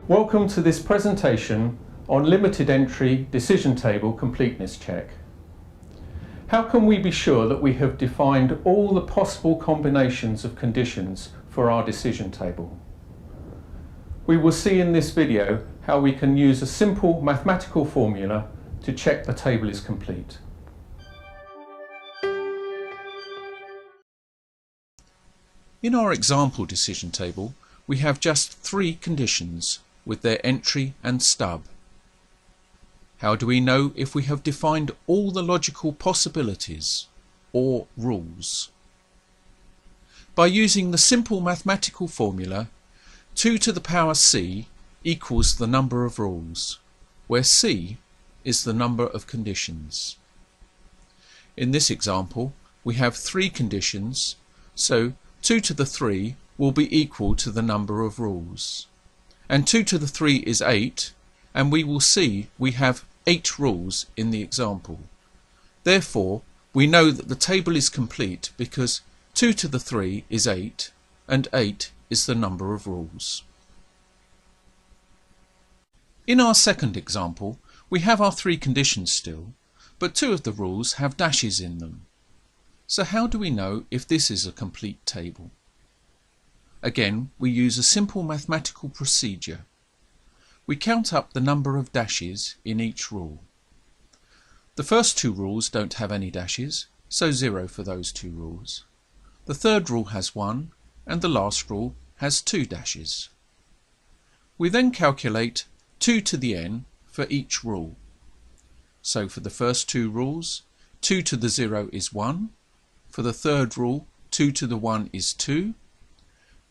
Welcome to this presentation on limited entry decision table completeness check. How can we be sure that we have defined all the possible combinations of conditions for our decision table? We will see in this video how we can use a simple mathematical formula to check the table is complete. In our example decision table, we have just 3 conditions with their entry and stub. How do we know if we have defined all the logical possibilities or rules? By using the simple mathematical formula 2 to the power c equals the number of rules, where c is the number of conditions. In this example we have 3 conditions, so 2 to the 3 will be equal to the number of rules. And 2 to the 3 is 8, and we will see we have 8 rules in the example. Therefore, we know that the table is complete because 2 to the 3 is 8, and 8 is the number of rules. In our second example, we have our 3 conditions still, but 2 of the rules have dashes in them. So how do we know if this is a complete table? Again, we use a simple mathematical procedure. We count up the number of dashes in each rule. The first 2 rules don't have any dashes, so 0 for those 2 rules. The third rule has 1, and the last rule has 2 dashes. We then calculate 2 to the n for each rule. So for the first 2 rules, 2 to the 0 is 1, for the third rule 2 to the 1 is 2,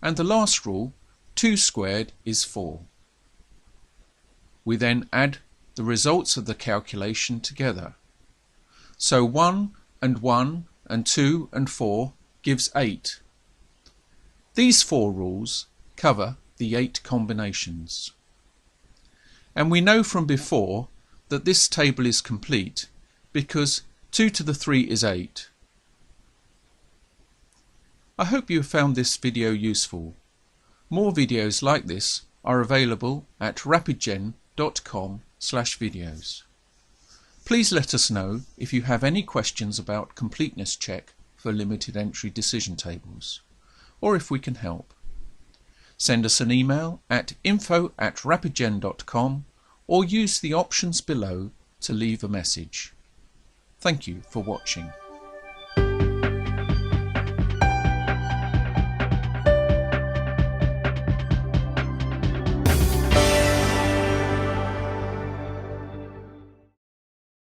and the last rule 2 squared is 4. We then add the results of the calculation together. So 1 and 1 and 2 and 4 gives 8. These 4 rules cover the 8 combinations. And we know from before that this table is complete because 2 to the 3 is 8. I hope you have found this video useful. More videos like this are available at rapidgen.com/videos. Please let us know if you have any questions about completeness check for limited entry decision tables, or if we can help. Send us an email at info@rapidgen.com or use the options below to leave a message. Thank you for watching.